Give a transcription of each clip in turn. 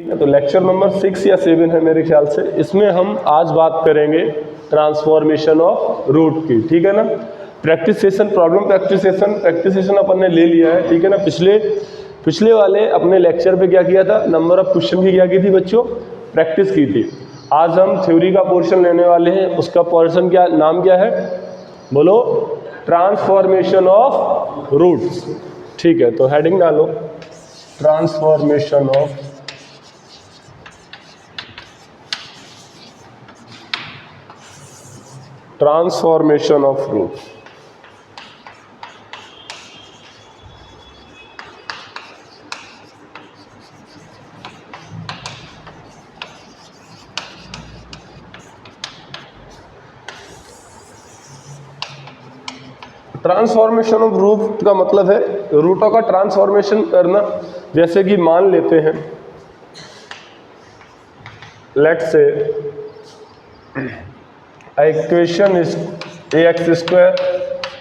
तो lecture number 6 या 7 है मेरे ख्याल से। इसमें हम आज बात करेंगे ट्रांसफॉर्मेशन ऑफ रूट की, ठीक है ना। Practice session, problem practice session अपन ने ले लिया है, ठीक है ना। पिछले वाले अपने लेक्चर पे क्या किया था, नंबर ऑफ क्वेश्चन की क्या की थी बच्चों, प्रैक्टिस की थी। आज हम थ्योरी का पोर्शन लेने वाले हैं। उसका पोर्शन क्या, नाम क्या है बोलो, ट्रांसफॉर्मेशन ऑफ रूट्स, ठीक है। तो हेडिंग डालो transformation of root. Transformation of root का मतलब है रूटों का ट्रांसफॉर्मेशन करना। जैसे कि मान लेते हैं, let's say equation is ax square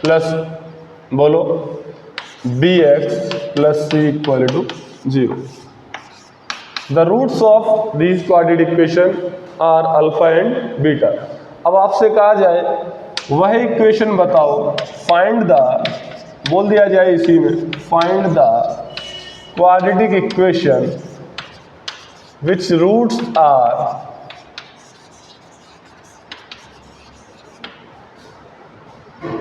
plus बोलो bx plus c equal to 0। The roots of these quadratic equation are alpha and beta. अब आपसे कहा जाए वह इक्वेशन बताओ, फाइंड द, बोल दिया जाए इसी में, find the quadratic equation which roots are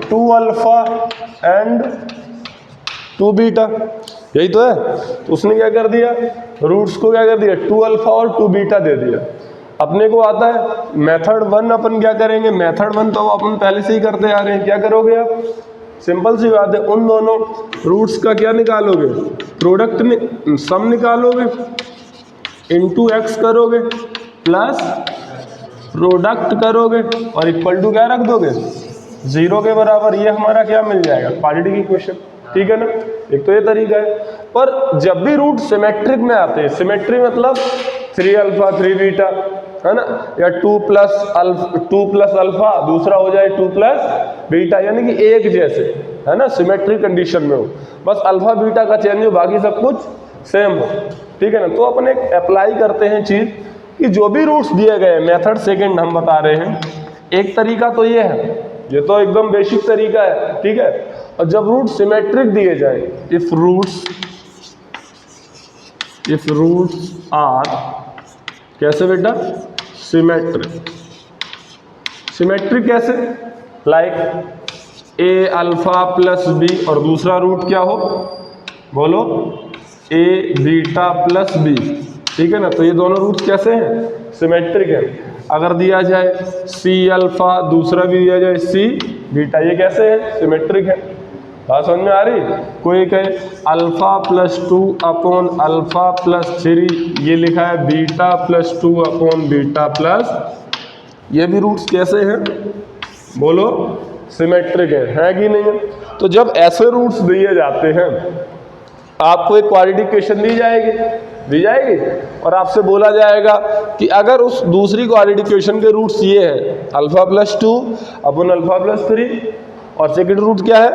two alpha and two beta. यही तो है। तो उसने क्या कर दिया, रूट्स को क्या कर दिया, टू अल्फा और टू बीटा दे दिया। अपने को आता है मेथड 1, अपन क्या करेंगे, मेथड 1 तो अपन पहले से ही करते आ रहे हैं। क्या करोगे आप, सिंपल सी बात है, उन दोनों रूट्स का क्या निकालोगे, प्रोडक्ट में सम निकालोगे, इनटू एक्स करोगे प्लस प्रोडक्ट करोगे और इक्वल टू क्या रख दोगे, 0 के बराबर। ये हमारा क्या मिल जाएगा, क्वाड्रेटिक इक्वेशन, ठीक है ना। एक तो ये तरीका है। पर जब भी रूट सिमेट्रिक में आते हैं, सिमेट्री मतलब 3 अल्फा 3 बीटा, है ना, या 2 प्लस अल्फा, दूसरा हो जाए 2 प्लस बीटा, यानी कि एक जैसे, है ना, सिमेट्रिक कंडीशन में हो, बस अल्फा बीटा का चेंज हो, बाकी सब कुछ सेम हो, ठीक है ना। तो अपन एक अप्लाई करते हैं चीज कि जो भी रूट्स दिए गए, मेथड सेकेंड हम बता रहे हैं। एक तरीका तो ये है, ये तो एकदम बेसिक तरीका है, ठीक है। और जब रूट सिमेट्रिक दिए जाए, इफ रूट्स आर कैसे बेटा, सिमेट्रिक कैसे, like a alpha plus b और दूसरा रूट क्या हो बोलो, ए बीटा प्लस बी, ठीक है ना। तो ये दोनों रूट्स कैसे हैं, सिमेट्रिक है। अगर दिया जाए सी अल्फा, दूसरा भी दिया जाए सी बीटा, ये कैसे है, सिमेट्रिक है। बात समझ में आ रही। कोई कहे alpha plus 2 upon alpha plus 3, ये लिखा है beta plus 2 upon beta plus, ये भी रूट्स कैसे हैं बोलो, सिमेट्रिक है कि नहीं है। तो जब ऐसे रूट्स दिए जाते हैं, आपको एक क्वाड्रेटिक इक्वेशन दी जाएगी और आपसे बोला जाएगा कि अगर उस दूसरी क्वाड्रेटिक इक्वेशन के रूट्स ये है alpha plus 2 upon alpha plus 3 और सेकंड रूट क्या है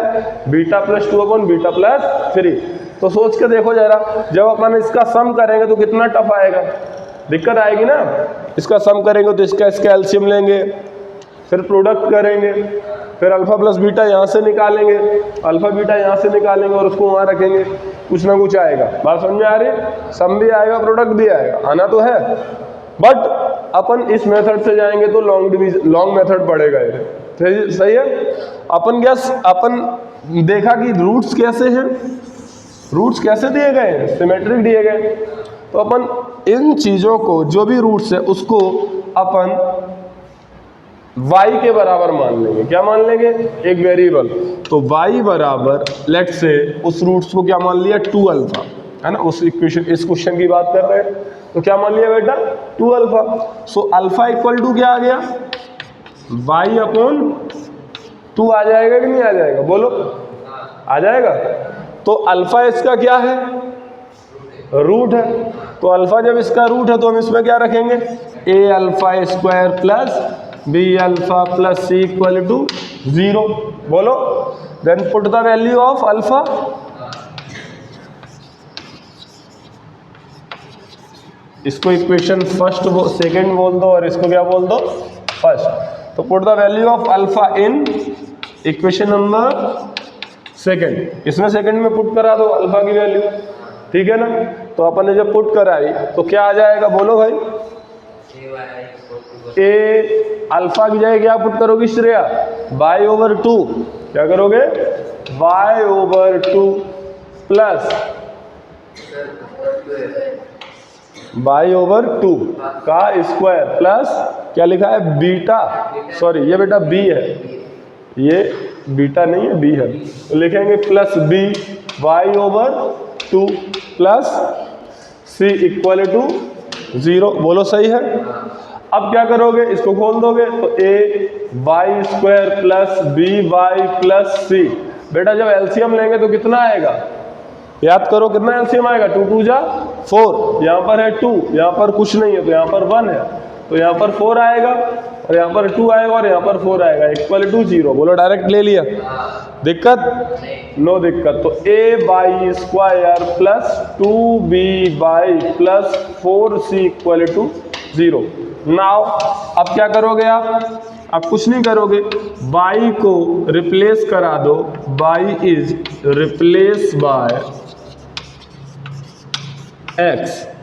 beta plus 2 upon beta plus 3, तो सोच के देखो जरा, जब अपन इसका सम करेंगे तो कितना टफ आएगा, दिक्कत आएगी ना। इसका सम करेंगे तो इसका एलसीएम लेंगे, फिर प्रोडक्ट करेंगे, फिर अल्फा प्लस बीटा यहाँ से निकालेंगे, अल्फा बीटा यहाँ से निकालेंगे और उसको वहाँ रखेंगे, कुछ ना कुछ आएगा। बात समझ में आ रही, सम भी आएगा प्रोडक्ट भी आएगा, आना तो है। बट अपन इस मेथड से जाएंगे तो लॉन्ग मेथड पड़ेगा ये, सही है। अपन देखा कि रूट्स कैसे हैं, रूट्स कैसे दिए गए हैं, सिमेट्रिक दिए गए। तो अपन इन चीज़ों को, जो भी रूट्स है उसको अपन y के बराबर मान लेंगे। क्या मान लेंगे, एक वेरिएबल। तो y बराबर लेट से उस रूट्स को क्या मान लिया, 2 अल्फा, है ना। उस इक्वेशन, इस क्वेश्चन की बात कर रहे हैं, तो क्या मान लिया बेटा, 2 अल्फा। सो अल्फा इक्वल टू क्या आ गया, y अपॉन 2 आ जाएगा कि नहीं आ जाएगा बोलो, आ जाएगा। तो अल्फा इसका क्या है, रूट है। तो अल्फा जब इसका रूट है तो हम इसमें क्या रखेंगे, A alpha square plus B alpha plus C equal to 0 बोलो। Then put the value of alpha, इसको इक्वेशन फर्स्ट सेकंड बोल दो और इसको क्या बोल दो, फर्स्ट। तो put the value of alpha in equation number second, इसमें सेकंड में पुट करा दो अल्फा की वैल्यू, ठीक है ना। तो अपन ने जब पुट कराई तो क्या आ जाएगा, बोलो भाई। ए अल्फा की जगह क्या पुट करोगे श्रेया, y/2, क्या करोगे y/2 प्लस y/2 का स्क्वायर प्लस क्या लिखा है बीटा, सॉरी ये बेटा बी है, ये बीटा नहीं है बी है, तो लिखेंगे plus b y/2 plus c equal to 0, बोलो सही है। अब क्या करोगे, इसको खोल दोगे तो a/2 plus by plus c, बेटा जब एलसीएम लेंगे तो कितना आएगा, याद करो कितना एलसीएम आएगा, 2 2 जा 4, यहाँ पर है 2, यहाँ पर कुछ नहीं है तो यहाँ पर 1 है, तो यहाँ पर 4 आएगा और यहाँ पर 2 आएगा और यहाँ पर 4 आएगा, इक्वल टू 0, बोलो डायरेक्ट ले लिया, दिक्कत नो दिक्कत। तो a/2 plus 2b plus 4c equal to 0। Now अब क्या करोगे आप कुछ नहीं करोगे, y को रिप्लेस करा दो, y is replace by x,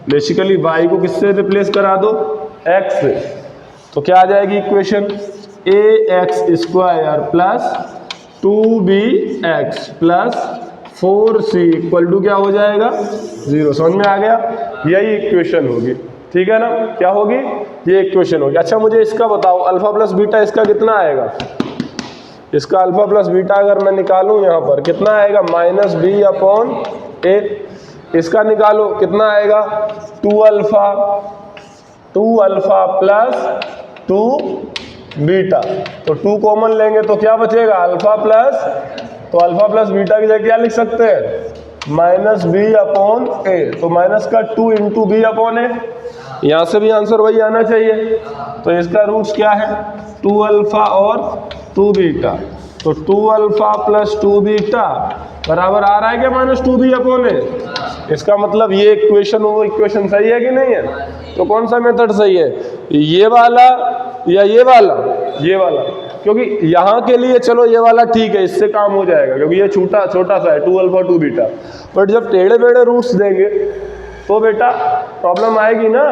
basically y को किससे रिप्लेस करा दो, x से। तो क्या आ जाएगी equation, ax² plus 2bx plus 4c equal to क्या हो जाएगा 0, समझ में आ गया, यही इक्वेशन होगी, ठीक है ना, क्या होगी ये इक्वेशन होगी। अच्छा मुझे इसका बताओ अल्फा प्लस बीटा इसका कितना आएगा, इसका अल्फा प्लस बीटा अगर मैं निकालूं यहाँ पर कितना आएगा, -b/a, इसका निकालो कितना आएगा 2 अल्फा प्लस 2 बीटा, तो 2 कॉमन लेंगे तो क्या बचेगा अल्फा प्लस, तो अल्फा प्लस बीटा की जगह क्या लिख सकते हैं -b/a, तो माइनस का 2 इंटू b/a, यहाँ से भी आंसर वही आना चाहिए। तो इसका रूट्स क्या है 2 अल्फा और 2 बीटा, तो 2 अल्फा प्लस 2 बीटा बराबर आ रहा है क्या -2b/a, इसका मतलब ये इक्वेशन वो इक्वेशन सही है कि नहीं है। तो कौन सा मेथड सही है, ये वाला या ये वाला, ये वाला, क्योंकि यहाँ के लिए चलो ये वाला ठीक है, इससे काम हो जाएगा क्योंकि ये छोटा सा है 2 अल्फा 2 बीटा, बट जब टेढ़े बेढ़े रूट्स देंगे तो बेटा प्रॉब्लम आएगी ना।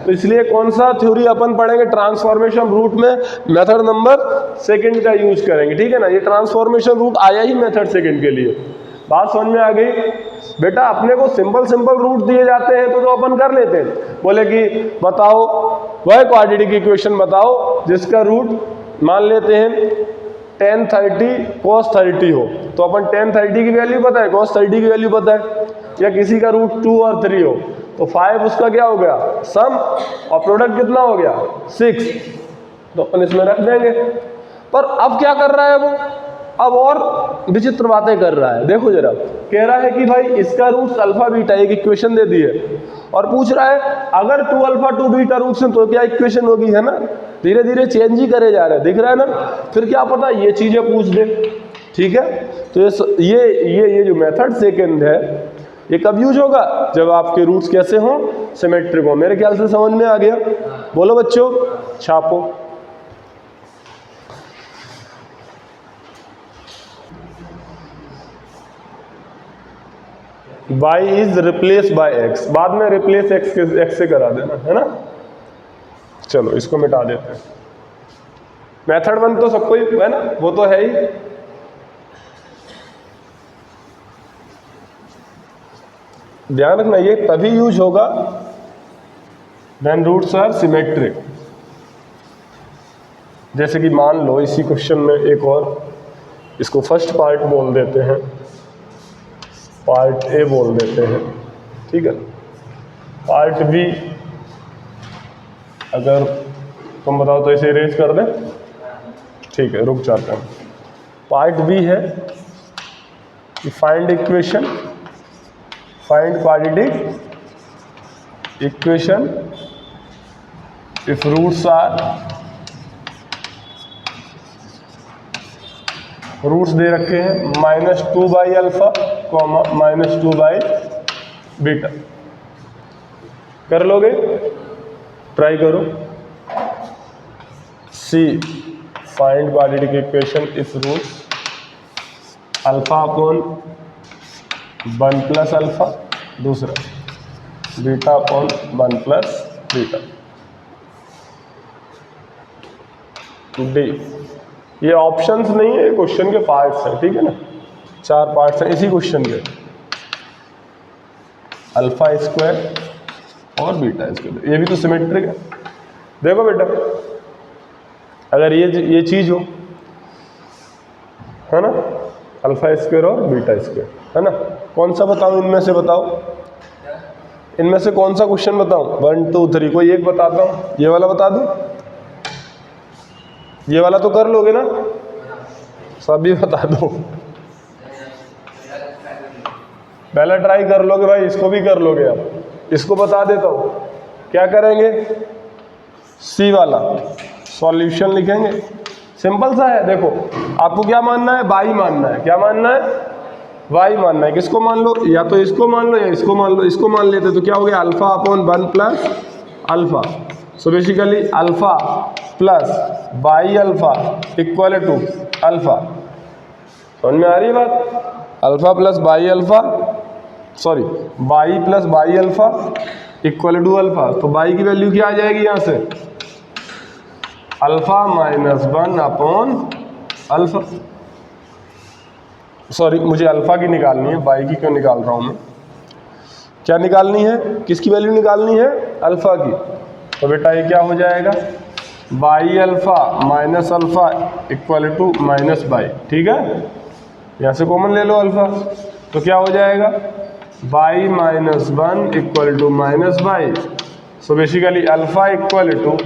तो इसलिए कौन सा थ्योरी अपन पढ़ेंगे, ट्रांसफॉर्मेशन रूट में मेथड नंबर सेकंड का यूज करेंगे, ठीक है ना। ये ट्रांसफॉर्मेशन रूट आया ही मेथड सेकंड के लिए, बात समझ में आ गई बेटा। अपने को सिंपल रूट दिए जाते हैं तो अपन कर लेते हैं, बोले कि बताओ वह क्वाड्रेटिक इक्वेशन बताओ जिसका रूट मान लेते हैं tan 30 cos 30 हो, तो अपन tan 30 की वैल्यू पता है, cos 30 की वैल्यू पता है, या किसी का रूट 2 और 3 हो तो 5 उसका क्या हो गया सम, और प्रोडक्ट कितना हो गया 6, तो अपन इसमें रख देंगे। पर अब क्या कर रहा है वो, अब और विचित्र बातें कर रहा है, देखो जरा, कह रहा है कि भाई इसका रूट्स अल्फा बीटा, एक इक्वेशन दे दी है और पूछ रहा है अगर 2 अल्फा 2 बीटा रूट्स हैं तो क्या इक्वेशन होगी, है ना। धीरे धीरे चेंज ही करे जा रहे हैं, दिख रहा है ना, फिर क्या पता ये चीजें पूछ दे, ठीक है। तो ये जो मेथड सेकंड है ये कब यूज होगा, जब आपके रूट्स कैसे हों, सिमेट्रिक हो। मेरे ख्याल से समझ में आ गया, बोलो बच्चों छापो। y is replace by x, बाद में रिप्लेस x से करा देना, है ना। चलो इसको मिटा देते हैं, मेथड 1 तो सबको ही है ना, वो तो है ही। ध्यान रखना ये तभी यूज होगा व्हेन रूट्स आर सिमेट्रिक। जैसे कि मान लो इसी क्वेश्चन में एक और, इसको फर्स्ट पार्ट बोल देते हैं, पार्ट ए बोल देते हैं, ठीक है। पार्ट बी अगर तुम बताओ तो इसे इरेज कर दें, ठीक है, रुक जाते हैं। पार्ट बी है कि find equation, find quadratic equation if roots are, roots दे रखे हैं -2 अल्फा, -2 बीटा। कर लोगे? ट्राई करो। C find quadratic equation if roots alpha upon 1 plus alpha, दूसरा beta upon 1 plus beta. D, ये ऑप्शंस नहीं है, क्वेश्चन के पार्ट्स हैं, ठीक है ना, 4 पार्ट्स हैं इसी क्वेश्चन के, अल्फा स्क्वायर और बीटा स्क्वायर। ये भी तो सिमेट्रिक है। देखो बेटा, अगर ये चीज हो, है ना, अल्फा स्क्वायर और बीटा स्क्वायर, है ना, कौन सा बताऊं इनमें से? बताओ इनमें से कौन सा क्वेश्चन बताऊं? 1 2 3, कोई एक बताता हूं। ये वाला बता दूं? ये वाला तो कर लोगे ना? सभी बता दो। पहले ट्राई कर लोगे भाई, इसको भी कर लोगे आप। इसको बता देता हूं, क्या करेंगे? सी वाला सॉल्यूशन लिखेंगे, सिंपल सा है। देखो आपको क्या मानना है? बाई मानना है। क्या मानना है? वाई मानना है। किसको मान लो? या तो इसको मान लो या इसको मान लो। इसको मान लेते तो क्या हो गया? Alpha upon 1 plus alpha. So basically alpha plus y alpha equal to alpha. समझ में आ रही है बात? Alpha plus y alpha, sorry y plus y alpha equal to alpha. तो बाई की वैल्यू क्या आ जाएगी यहाँ से? Alpha minus 1 upon alpha. Sorry, मुझे अल्फा की निकालनी है, बाई की क्यों निकाल रहा हूँ मैं? क्या निकालनी है? किसकी वैल्यू निकालनी है? अल्फा की। तो बेटा ये क्या हो जाएगा? Y alpha minus alpha equal to minus y. ठीक है, यहाँ से कॉमन ले लो अल्फा, तो क्या हो जाएगा? Y minus 1 equal to minus y. So basically alpha equal to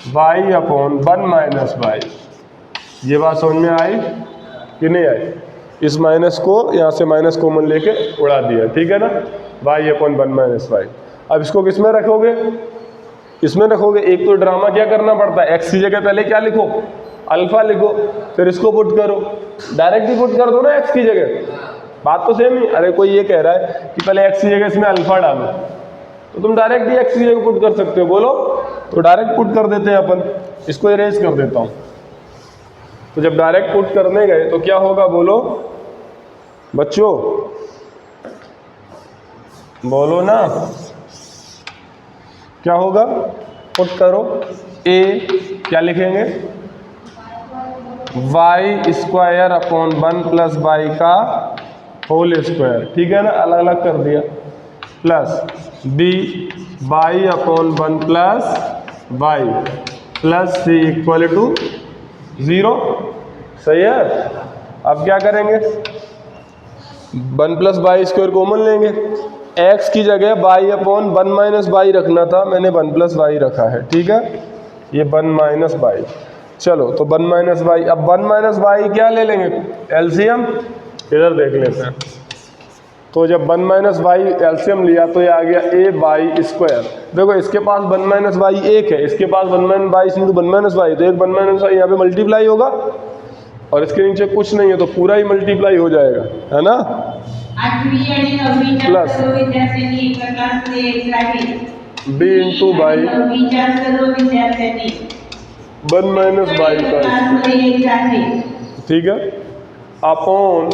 y upon 1 minus y. ये बात समझ में आई कि नहीं आई? इस माइनस को यहाँ से माइनस कॉमन लेके उड़ा दिया, ठीक है ना, बाई अपॉन 1 माइनस बाई। अब इसको किस में रखोगे? इसमें रखोगे। एक तो ड्रामा क्या करना पड़ता है, एक्स की जगह पहले क्या लिखो? अल्फा लिखो, फिर इसको पुट करो। डायरेक्ट ही पुट कर दो ना एक्स की जगह, बात तो सेम ही। अरे कोई ये कह रहा है कि पहले एक्स की जगह इसमें अल्फा डालो, तो तुम डायरेक्ट ही एक्स की जगह पुट कर सकते हो। बोलो, तो डायरेक्ट पुट कर देते हैं अपन। इसको इरेज कर देता हूँ। तो जब डायरेक्ट पुट करने गए तो क्या होगा? बोलो बच्चों, बोलो ना, क्या होगा? पुट करो। ए क्या लिखेंगे? Y square upon 1 plus y का होल स्क्वायर, ठीक है ना, अलग अलग कर दिया। Plus b y upon 1 plus y plus C equal to 0। सही है। अब क्या करेंगे? 1 प्लस बाई स्क्वायर कॉमन लेंगे। एक्स की जगह बाई अपॉन 1 माइनस बाई रखना था, मैंने 1 प्लस बाई रखा है, ठीक है। ये 1 माइनस बाई, चलो तो 1 माइनस बाई। अब 1 माइनस बाई क्या ले लेंगे? एलसीएम। इधर देख लेते हैं। तो जब 1 माइनस बाई एलसीएम लिया तो ये आ गया ए बाई स्क्वायर। देखो इसके पास 1 माइनस बाई 1 है, इसके पास 1 minus by into 1 minus by, तो एक 1 माइनस बाई यहाँ पे मल्टीप्लाई होगा और इसके नीचे कुछ नहीं है तो पूरा ही मल्टीप्लाई हो जाएगा, है ना। Plus b into y 1 minus y का, ठीक है, अपॉन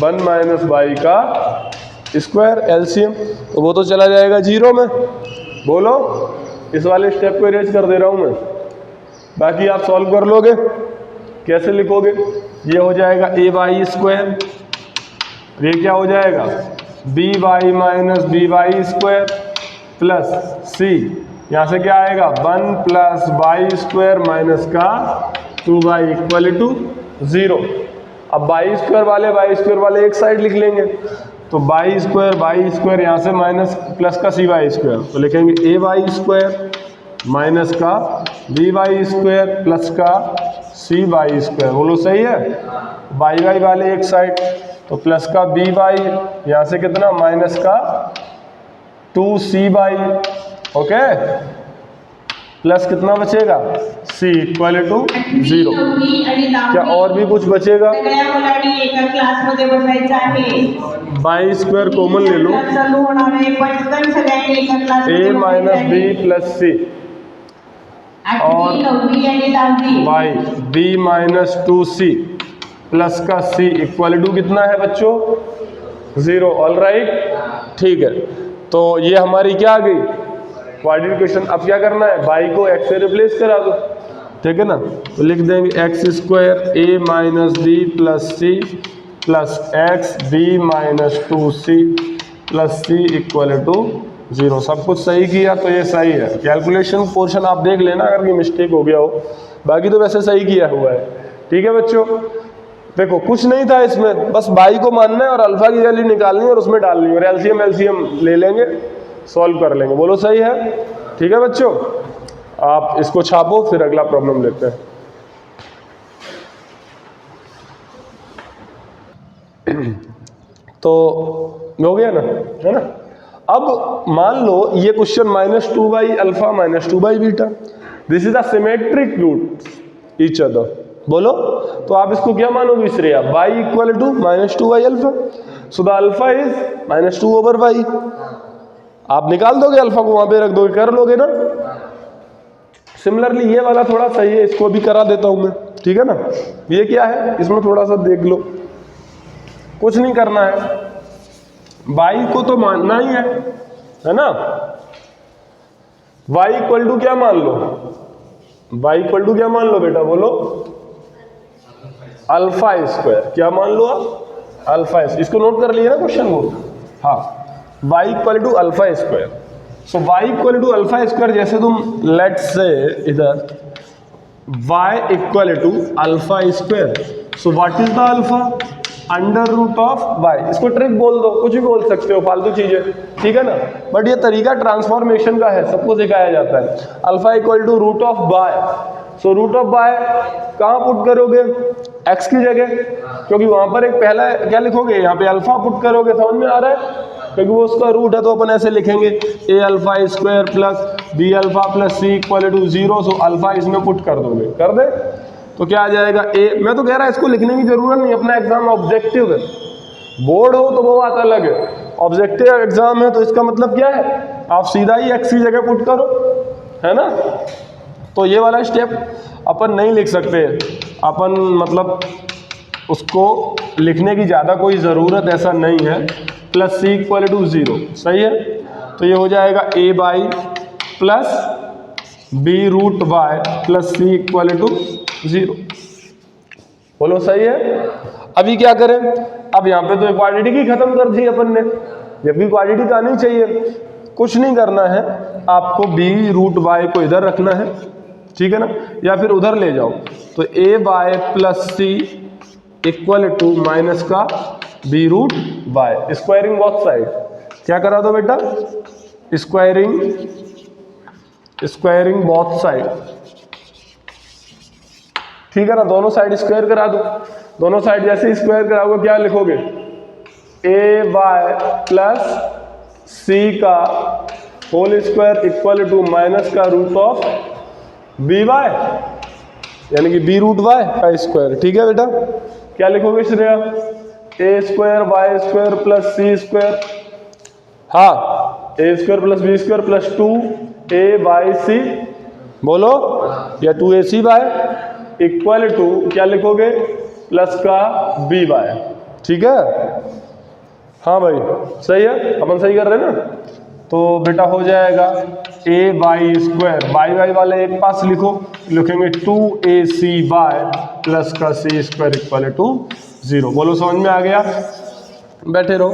1 माइनस बाई का स्क्वायर एलसीएम। तो वो तो चला जाएगा 0 में। बोलो, इस वाले स्टेप को इरेज कर दे रहा हूं मैं, बाकी आप सॉल्व कर लोगे। कैसे लिखोगे? ये हो जाएगा ए वाई स्क्वायर, ये क्या हो जाएगा? B Y minus B Y square plus C, यहाँ से क्या आएगा? 1 प्लस बाई स्क्वायर माइनस का 2 बाई इक्वल टू 0। अब बाई स्क्वायर वाले एक साइड लिख लेंगे, तो बाई स्क्वायर यहाँ से माइनस प्लस का सी वाई स्क्वायर, तो लिखेंगे ए वाई स्क्वायर माइनस का बी वाई स्क्वायर प्लस का सी वाई स्क्वायर। बोलो सही है। बाई वाई वाले एक साइड, तो प्लस का बी वाई, यहाँ से कितना? माइनस का 2 सी वाई। ओके, प्लस कितना बचेगा c इक्वल टू 0। क्या और भी कुछ बचेगा? क्लासमध्ये बसायचं आहे। बाई स्क्वेअर कॉमन ले लो, चालू होणार आहे, पटकन सगळ्यांनी एका a क्लासमध्ये माइनस बी प्लस सी और by b minus 2c plus का c इक्वल टू कितना है बच्चों 0। ऑल राइट, ठीक है। तो ये हमारी क्या आ गई क्वाड्रेटिक इक्वेशन। अब क्या करना है, बाई को x से रिप्लेस करा दो, ठीक है ना। तो लिख देंगे x square a minus b plus c plus x b minus 2c plus C equal to 0। सब कुछ सही किया तो ये सही है। कैलकुलेशन पोर्शन आप देख लेना अगर कोई मिस्टेक हो गया हो, बाकी तो वैसे सही किया हुआ है, ठीक है बच्चों। देखो कुछ नहीं था इसमें, बस बाई को मानना है और अल्फा की वैल्यू निकालनी है और उसमें डालनी है और एलसीएम ले लेंगे, सॉल्व कर लेंगे। बोलो सही है, ठीक है बच्चों। आप इसको छापो, फिर अगला प्रॉब्लम लेते हैं। तो हो गया ना, है ना। अब मान लो ये question -2 y alpha -2 y beta, this is a symmetric root each other. बोलो तो आप इसको क्या मानोगे Shreya, y equal to -2 y alpha, so the alpha is -2 over y. आप निकाल दोगे अल्फा को, वहां पे रख दोगे, कर लोगे ना। सिमिलरली ये वाला थोड़ा सही है, इसको भी करा देता हूं मैं, ठीक है ना। ये क्या है, इसमें थोड़ा सा देख लो, कुछ नहीं करना है, बाई को तो मानना ही है ना। y इक्वल टू क्या मान लो, y इक्वल टू क्या मान लो बेटा, बोलो अल्फा स्क्वायर। क्या मान लो आप, अल्फा। इसको नोट कर लिया ना क्वेश्चन को, हाँ। y equal to alpha square, so y equal to alpha square. जैसे तुम लेट्स से इधर y equal to alpha square, so what is the alpha, under root of y। इसको ट्रिक बोल दो, कुछ भी बोल सकते हो, फालतू चीजें, ठीक है ना। बट ये तरीका ट्रांसफॉर्मेशन का है, सबको सिखाया जाता है। Alpha equal to root of y, so root of y कहाँ पुट करोगे, x की जगह, क्योंकि वहां पर एक पहला क्या लिखोगे, यहाँ पे अल्फा पुट करोगे, समझ में आ रहा है, क्योंकि वो उसका रूट है। तो अपन ऐसे लिखेंगे a alpha square plus b alpha plus c equal to 0, so alpha इसमें पुट कर दोगे, कर दे तो क्या आ जाएगा a। मैं तो कह रहा है इसको लिखने की जरूरत नहीं, अपना एग्जाम ऑब्जेक्टिव है, बोर्ड हो तो वो बात अलग है, ऑब्जेक्टिव एग्जाम है तो इसका मतलब क्या है, आप सीधा ही x की जगह पुट करो, है ना। तो ये वाला स्टेप अपन नहीं लिख सकते, अपन मतलब उसको लिखने की ज़्यादा कोई ज़रूरत ऐसा नहीं है। प्लस c इक्वल टू 0, सही है। तो ये हो जाएगा a y plus b root y plus c equal to 0। बोलो सही है। अभी क्या करें, अब यहाँ पे तो क्वाड्रेटिक ही खत्म कर दी अपन ने, जबकि क्वाड्रेटिक आनी चाहिए। कुछ नहीं करना है, आपको b रूट y को इधर रखना है, ठीक है ना, या फिर उधर ले जाओ। तो a y plus C equal to minus का b root y, squaring both side. क्या करा दो बेटा, स्क्वायरिंग बोथ साइड, ठीक है ना। दोनों साइड स्क्वायर करा दो, दोनों साइड जैसे स्क्वायर कराओगे क्या लिखोगे, a बाय प्लस सी का whole square equal to minus का रूट ऑफ बी वाई, यानी कि b रूट y का स्क्वायर, ठीक है बेटा। क्या लिखोगे Shreya, a square Y square plus C square, हाँ a square plus B square plus 2a Y C, बोलो, या 2ac बाय इक्वल टू क्या लिखोगे, प्लस का b बाय, ठीक है। हाँ भाई सही है, अपन सही कर रहे हैं ना। तो बेटा हो जाएगा a by square, by by वाले एक पास लिखो, लिखेंगे 2ac बाय प्लस का c स्क्वायर इक्वल टू 0। बोलो समझ में आ गया, बैठे रहो।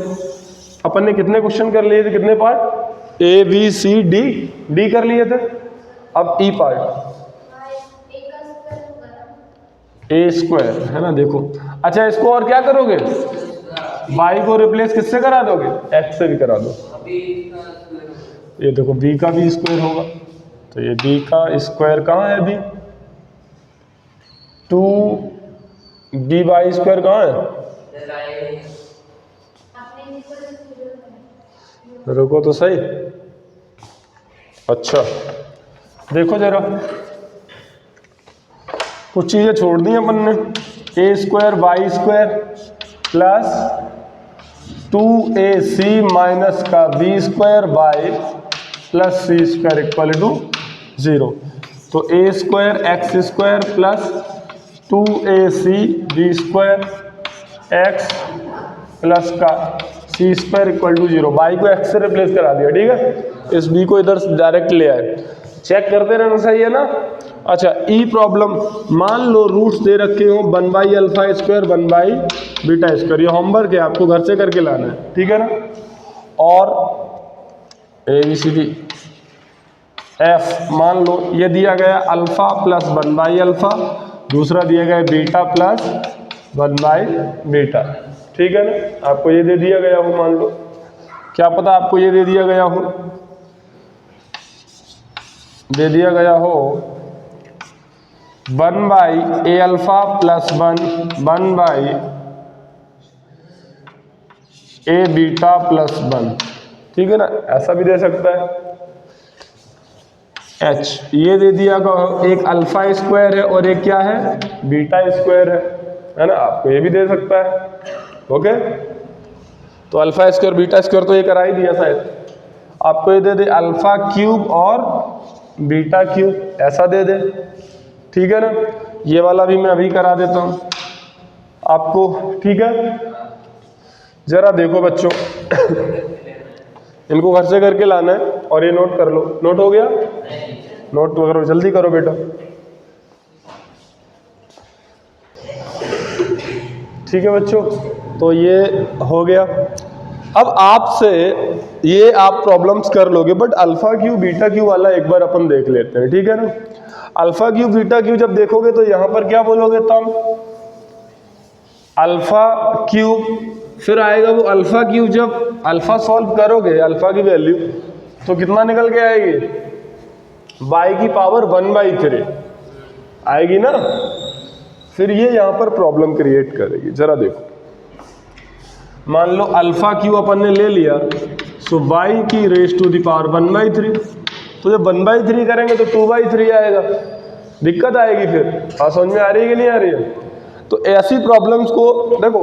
अपन ने कितने क्वेश्चन कर लिए थे, कितने part, a b c d कर लिए थे। अब e पार्ट a स्क्वायर है ना, देखो। अच्छा इसको और क्या करोगे, y को रिप्लेस किससे करा दोगे, x से भी करा दो। ये देखो b का भी स्क्वायर होगा, तो ये b का स्क्वायर कहाँ है, अभी 2b बाई स्क्वायर कहाँ है, रुको तो सही। अच्छा देखो जरा, कुछ चीज़ें छोड़ दी अपन ने। A square Y square plus 2ac minus का B square Y plus C square equal to 0। तो A square X square plus 2ac B square X plus का C square equal to 0। Y को एक्स से replace करा दिया, ठीक है। इस बी को इधर डायरेक्ट ले आए, चेक करते रहना, सही है ना। अच्छा, ई प्रॉब्लम, मान लो रूट्स दे रखे हो 1 by alpha square 1 by beta square. ये होमवर्क है, आपको घर से करके लाना है, ठीक है ना। और ABCD F, मान लो ये दिया गया अल्फा प्लस 1 बाई अल्फा, दूसरा दिया गया बीटा प्लस 1 बाई बीटा, ठीक है ना। आपको ये दे दिया गया हो, मान लो, क्या पता आपको ये दे दिया गया हो, दे दिया गया हो 1 by A alpha plus 1 by A beta plus 1, ठीक है ना। ऐसा भी दे सकता है। H ये दे दिया गया, एक अल्फा स्क्वायर है और एक क्या है, बीटा स्क्वायर है ना। आपको ये भी दे सकता है, ओके। तो अल्फा स्क्वायर बीटा स्क्वायर तो ये करा ही दिया शायद। आपको ये दे दे अल्फा क्यूब और बीटा क्यूब, ऐसा दे दे, ठीक है ना। ये वाला भी मैं अभी करा देता हूँ आपको, ठीक है। जरा देखो बच्चों, इनको घर से करके लाना है और ये नोट कर लो। नोट हो गया? नोट करो, जल्दी करो बेटा। ठीक है बच्चों, तो ये हो गया। अब आपसे ये आप प्रॉब्लम्स कर लोगे, but alpha Q beta Q वाला एक बार अपन देख लेते हैं, ठीक है ना। अल्फा क्यू बीटा क्यू जब देखोगे तो यहां पर क्या बोलोगे तुम, अल्फा क्यूब, फिर आएगा वो अल्फा क्यूब। जब अल्फा सॉल्व करोगे अल्फा की वैल्यू, तो कितना निकल के आएगी, बाई की पावर 1/3 आएगी ना। फिर ये यहां पर प्रॉब्लम क्रिएट करेगी। जरा देखो, मान लो अल्फा क्यू अपन ने ले लिया, सो बाई की रेज टू द पावर 1/3। तो जब 1/3 करेंगे तो 2/3 आएगा, दिक्कत आएगी। फिर बात समझ में आ रही है कि नहीं आ रही है? तो ऐसी प्रॉब्लम्स को देखो,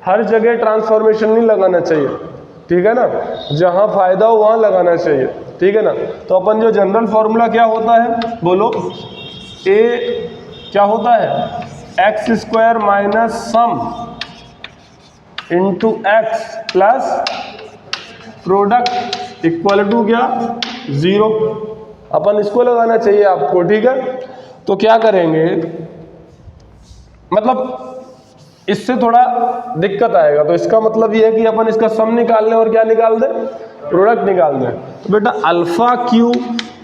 हर जगह ट्रांसफॉर्मेशन नहीं लगाना चाहिए, ठीक है ना। जहां फायदा हो वहां लगाना चाहिए, ठीक है ना। तो अपन जो जनरल फॉर्मूला क्या होता है बोलो, ए क्या होता है, x square minus sum into x plus product equal to क्या, 0। अपन इसको लगाना चाहिए आपको, ठीक है। तो क्या करेंगे, मतलब इससे थोड़ा दिक्कत आएगा। तो इसका मतलब ये है कि अपन इसका सम निकाल लें और क्या निकाल दें, प्रोडक्ट निकाल दें। तो बेटा alpha cube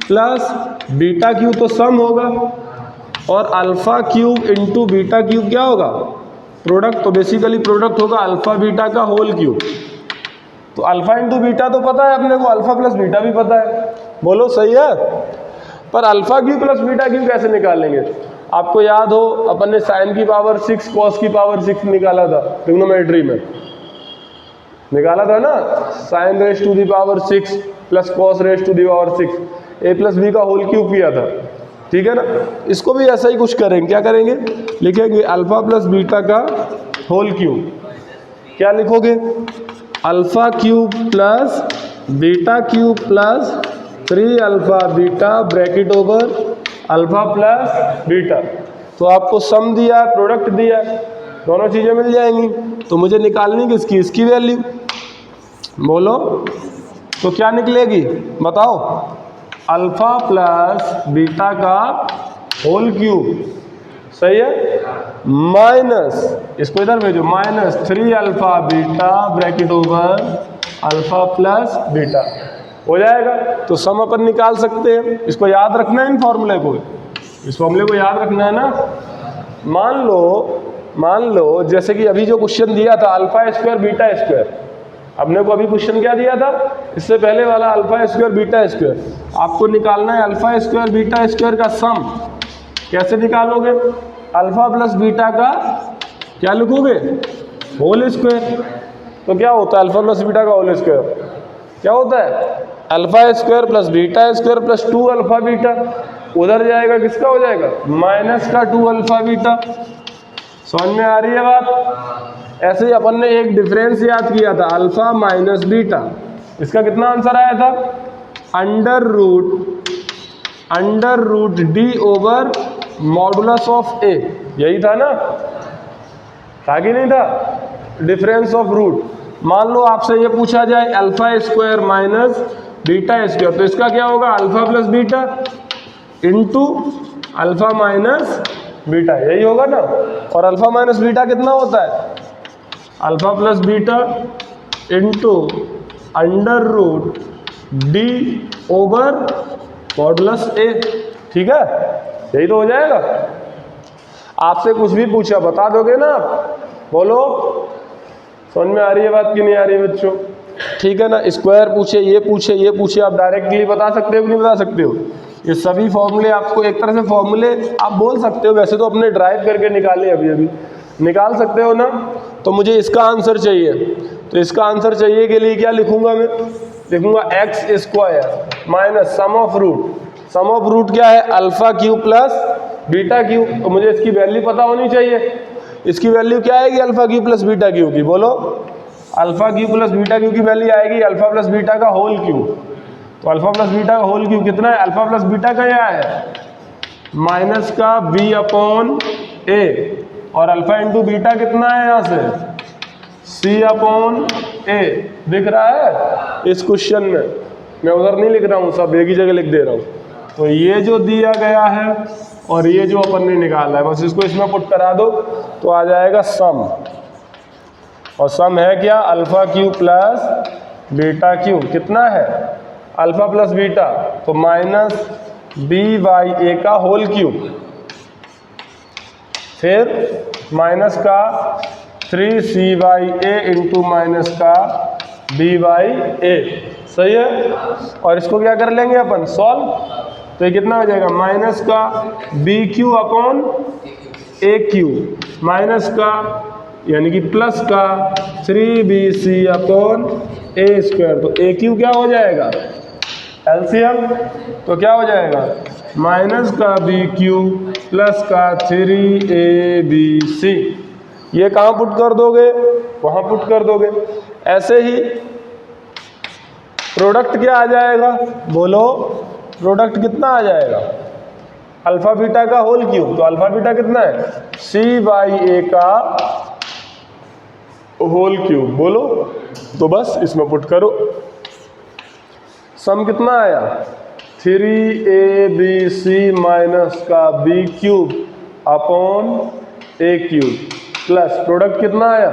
plus beta cube तो सम होगा, और alpha cube into beta cube क्या होगा, प्रोडक्ट। तो बेसिकली प्रोडक्ट होगा अल्फा बीटा का होल क्यूब। तो अल्फा इंटू बीटा तो पता है अपने को, अल्फा प्लस बीटा भी पता है, बोलो सही है। पर alpha cube plus beta Q कैसे निकालेंगे, आपको याद हो अपन ने साइन की पावर 6 कॉस की पावर 6 निकाला था, ट्रिग्नोमेट्री में निकाला था ना। Sine raise to the power 6 plus cos raise to the power 6, a plus b का होल क्यूब किया था, ठीक है ना। इसको भी ऐसा ही कुछ करेंगे, क्या करेंगे, लिखेंगे अल्फा प्लस बीटा का होल क्यूब। क्या लिखोगे, alpha cube plus beta cube plus 3 alpha beta bracket over alpha plus beta. तो आपको सम दिया, प्रोडक्ट दिया, दोनों चीजें मिल जाएंगी। तो मुझे निकालनी किसकी, इसकी वैल्यू, बोलो तो क्या निकलेगी बताओ, अल्फा प्लस बीटा का होल क्यूब, सही है, माइनस, इसको इधर भेजो, minus 3 alpha beta bracket over alpha plus beta हो जाएगा। तो सम अपन निकाल सकते हैं। इसको याद रखना है, इन फॉर्मूले को, इस फॉर्मूले को याद रखना है ना। मान लो जैसे कि अभी जो क्वेश्चन दिया था अल्फा स्क्वायर बीटा स्क्वायर, अपने को अभी क्वेश्चन क्या दिया था, इससे पहले वाला अल्फा स्क्वायर बीटा स्क्वायर। आपको निकालना है अल्फा स्क्वायर बीटा स्क्वायर का सम। कैसे निकालोगे, अल्फा प्लस बीटा का क्या लिखोगे, होल स्क्वायर। तो क्या होता है अल्फा प्लस बीटा का होल स्क्वायर, क्या होता है alpha square plus beta square plus 2 alpha beta, उधर जाएगा किसका हो जाएगा माइनस का 2 अल्फा बीटा। समझ में आ रही है बात? ऐसे ही अपन ने एक डिफरेंस याद किया था अल्फा माइनस बीटा, इसका कितना आंसर आया था under root D over modulus of A, यही था ना, था कि नहीं था? Difference of root. मान लो आपसे ये पूछा जाए alpha square minus beta square, तो इसका क्या होगा alpha plus beta into alpha minus beta, यही होगा ना। और अल्फा माइनस बीटा कितना होता है alpha plus beta into under root D over modulus A, ठीक है, यही तो हो जाएगा। आपसे कुछ भी पूछा बता दोगे ना आप? बोलो, समझ में आ रही है बात कि नहीं आ रही है बच्चों? ठीक है ना। स्क्वायर पूछे, ये पूछे, ये पूछे, आप डायरेक्टली बता सकते हो कि नहीं बता सकते हो? ये सभी फॉर्मूले आपको एक तरह से फॉर्मूले आप बोल सकते हो, वैसे तो अपने ड्राइव करके निकाले, अभी निकाल सकते हो ना। तो मुझे इसका आंसर चाहिए, तो इसका आंसर चाहिए के लिए क्या लिखूंगा मैं? लिखूंगा x square minus sum of root क्या है alpha cube plus beta cube. तो मुझे इसकी वैल्यू पता होनी चाहिए। इसकी वैल्यू क्या आएगी alpha cube plus beta Q की? बोलो, alpha cube plus beta Q की वैल्यू आएगी अल्फा प्लस बीटा का होल क्यू। तो अल्फा प्लस बीटा का होल क्यू कितना है? अल्फा प्लस बीटा का क्या है माइनस का बी अपॉन ए, और अल्फा इंटू बीटा कितना है यहाँ से सी अपॉन ए, दिख रहा है इस क्वेश्चन में? मैं उधर नहीं लिख रहा हूँ, सब एक ही जगह लिख दे रहा हूँ। तो ये जो दिया गया है और ये जो अपन ने निकाला है, बस इसको इसमें पुट करा दो तो आ जाएगा सम। और सम है क्या alpha cube plus beta Q, कितना है अल्फा प्लस बीटा, तो माइनस बी बाई ए का होल क्यूब, फिर माइनस का 3c by A into minus का b बाई ए, सही है। और इसको क्या कर लेंगे अपन सॉल्व, तो ये कितना हो जाएगा माइनस का बी क्यू अपॉन ए क्यू माइनस का यानी कि प्लस का 3bc अपॉन ए स्क्वायर, तो ए क्यू क्या हो जाएगा एलसीएम, तो क्या हो जाएगा माइनस का बी क्यू प्लस का 3abc। ये कहाँ पुट कर दोगे? वहाँ पुट कर दोगे। ऐसे ही प्रोडक्ट क्या आ जाएगा? बोलो, प्रोडक्ट कितना आ जाएगा अल्फा बीटा का होल क्यूब, तो अल्फा बीटा कितना है सी बाई ए का होल क्यूब। बोलो, तो बस इसमें पुट करो। सम कितना आया 3abc माइनस का b cube upon a cube plus product कितना आया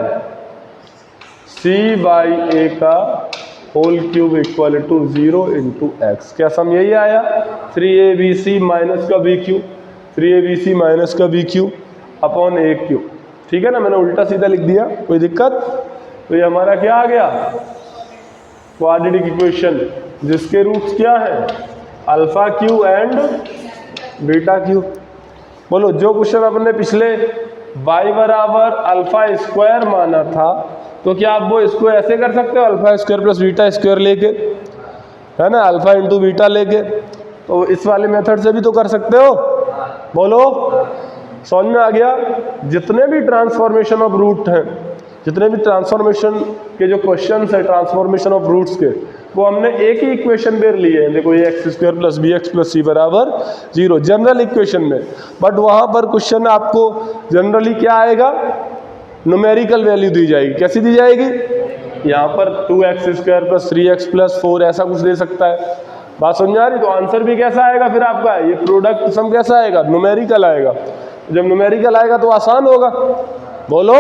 c बाई ए का whole cube equal to 0 into x. क्या सम यही आया 3abc माइनस का b क्यूब, 3abc माइनस का b cube upon a cube, ठीक है ना। मैंने उल्टा सीधा लिख दिया, कोई दिक्कत? तो ये हमारा क्या आ गया क्वाड्रेटिक इक्वेशन, जिसके रूट्स क्या है alpha Q and beta Q. बोलो, जो क्वेश्चन अपने पिछले y बराबर अल्फा स्क्वायर माना था, तो क्या आप वो इसको ऐसे कर सकते हो alpha square plus beta square लेके, है ना, अल्फा इंटू बीटा लेके? तो इस वाले मेथड से भी तो कर सकते हो। बोलो, समझ में आ गया? जितने भी ट्रांसफॉर्मेशन ऑफ रूट हैं, जितने भी ट्रांसफॉर्मेशन के जो क्वेश्चन है ट्रांसफॉर्मेशन ऑफ रूट्स के, वो हमने एक ही इक्वेशन में लिए हैं। देखो, ये X square plus B X plus C बराबर 0 जनरल इक्वेशन में। बट वहाँ पर क्वेश्चन आपको जनरली क्या आएगा न्यूमेरिकल वैल्यू दी जाएगी। कैसी दी जाएगी? यहाँ पर 2x square plus 3x plus 4 ऐसा कुछ दे सकता है। बात समझ आ रही? तो आंसर भी कैसा आएगा फिर आपका, ये प्रोडक्ट सम कैसा आएगा न्यूमेरिकल आएगा। जब न्यूमेरिकल आएगा तो आसान होगा। बोलो,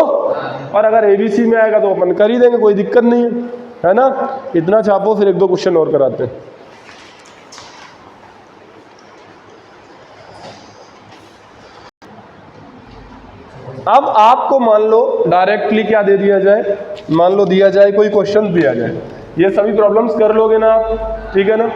और अगर एबीसी में आएगा तो अपन कर ही देंगे, कोई दिक्कत नहीं है ना। इतना छापो, फिर एक दो क्वेश्चन और कराते हैं। अब आपको मान लो डायरेक्टली क्या दे दिया जाए, मान लो दिया जाए कोई क्वेश्चन दिया जाए, ये सभी प्रॉब्लम्स कर लोगे ना आप, ठीक है ना।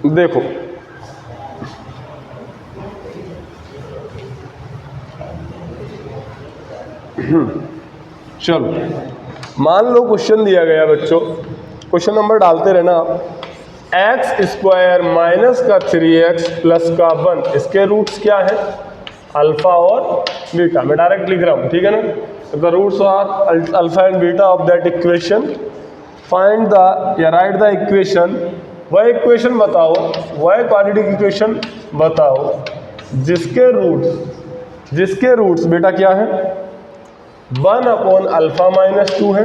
देखो चलो मान लो क्वेश्चन दिया गया बच्चों, क्वेश्चन नंबर डालते रहना आप। एक्स स्क्वायर माइनस का 3x प्लस का 1, इसके रूट्स क्या है? अल्फा और बीटा। मैं डायरेक्ट लिख रहा हूँ, ठीक है ना। The roots are alpha and beta of that equation, find the या राइट द इक्वेशन। वह इक्वेशन बताओ, वह क्वाड्रेटिक इक्वेशन बताओ जिसके रूट्स बेटा क्या है? 1 अपॉन अल्फा माइनस 2 है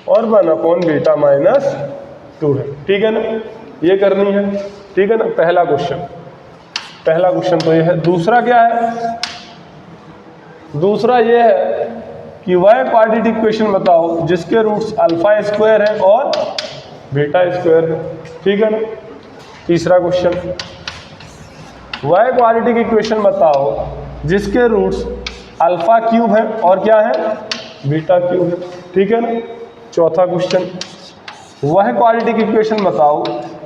और 1 अपॉन बीटा माइनस 2 है, ठीक है ना। ये करनी है, ठीक है ना। पहला क्वेश्चन तो ये है। दूसरा क्या है? दूसरा ये है कि वह क्वाड्रेटिक इक्वेशन बताओ जिसके रूट्स अल्फा स्क्वायर है और बीटा स्क्वायर है, ठीक है ना। तीसरा क्वेश्चन, वह क्वाड्रेटिक इक्वेशन बताओ जिसके रूट्स अल्फा क्यूब है और क्या है? बीटा क्यूब है, ठीक है ना। चौथा क्वेश्चन, वह क्वाड्रेटिक इक्वेशन बताओ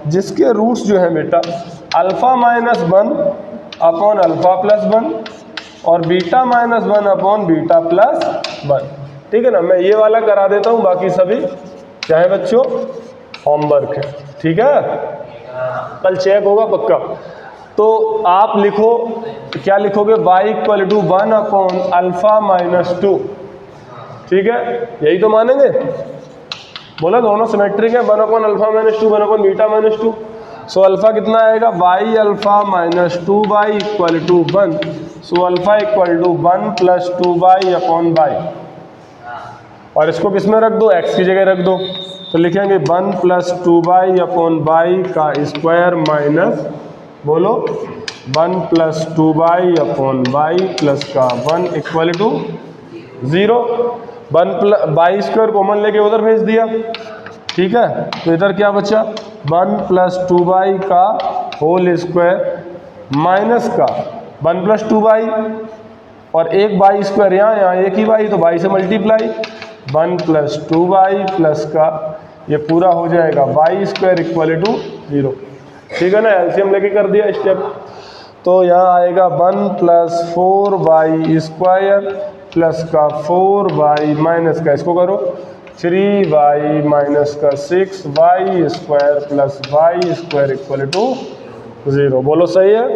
जिसके रूट्स जो है बेटा alpha minus 1 upon alpha plus 1 और beta minus 1 upon beta plus 1, ठीक है ना। मैं ये वाला करा देता हूँ, बाकी सभी चाहे बच्चों होमवर्क है, ठीक है। कल चेक होगा पक्का। तो आप लिखो, क्या लिखोगे? y equal to 1 upon alpha minus 2, ठीक है। यही तो मानेंगे, बोला दोनों सिमेट्रिक है। 1 upon alpha minus 2, 1 upon beta minus 2। So alpha कितना आएगा? y alpha minus 2y equal to 1। So alpha equal to 1 plus 2y upon y। और इसको किस में रख दो? x की जगह रख दो। तो लिखेंगे 1 प्लस 2y अपॉन y का स्क्वायर माइनस, बोलो 1 plus 2y upon y plus का 1 equal to 0। 1 plus y square common लेके उधर भेज दिया, ठीक है। तो इधर क्या बचा? 1 प्लस 2y का होल स्क्वायर माइनस का 1 प्लस 2y और एक y स्क्वायर यहाँ एक ही y, तो y से मल्टीप्लाई 1 प्लस 2y प्लस का ये पूरा हो जाएगा y स्क्वायर इक्वल टू 0, ठीक है ना। एलसीएम लेके कर दिया स्टेप। तो यहाँ आएगा 1 प्लस 4y स्क्वायर प्लस का 4y माइनस का, इसको करो 3y माइनस का 6y square plus y square equal to 0। बोलो सही है?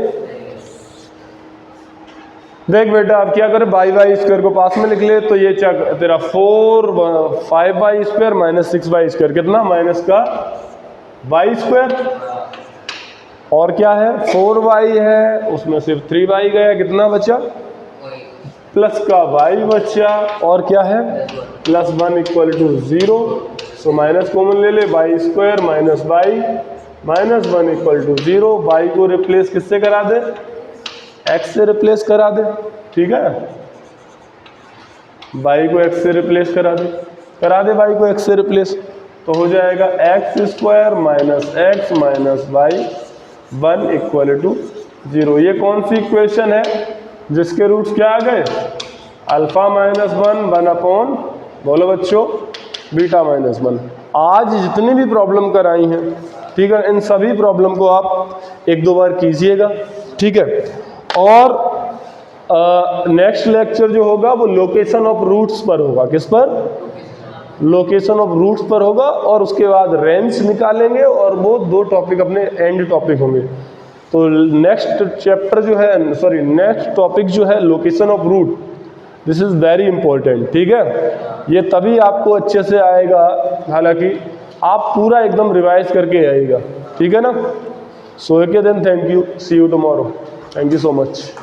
देख बेटा अब क्या करें, y स्क्वायर को पास में लिख ले। तो ये तेरा 5y square minus 6y square कितना? माइनस का y स्क्वायर और क्या है? 4y है, उसमें सिर्फ 3y गया, कितना बचा? प्लस का y बचा और क्या है? Plus 1 equal to 0। So minus common ले ले, y square minus y minus 1 equal to 0। y को रिप्लेस किससे करा दे? x से रिप्लेस करा दे, ठीक है। y को x से रिप्लेस करा दे y को x से रिप्लेस। तो हो जाएगा x square minus x minus y 1 equal to 0। ये कौन सी इक्वेशन है जिसके रूट्स क्या आ गए? अल्फा माइनस 1 अपॉन, बोलो बच्चों, बीटा माइनस 1। आज जितनी भी प्रॉब्लम कराई हैं, ठीक है, इन सभी प्रॉब्लम को आप एक दो बार कीजिएगा, ठीक है। और नेक्स्ट लेक्चर जो होगा वो लोकेशन ऑफ रूट्स पर होगा। किस पर? लोकेशन ऑफ रूट्स पर होगा। और उसके बाद रेंज निकालेंगे और वो 2 टॉपिक अपने एंड टॉपिक होंगे। तो नेक्स्ट चैप्टर जो है, नेक्स्ट टॉपिक जो है location of root, this is very important, ठीक है। ये तभी आपको अच्छे से आएगा, हालांकि आप पूरा एकदम रिवाइज करके आएगा, ठीक है ना। So okay then, thank you, see you tomorrow, thank you so much.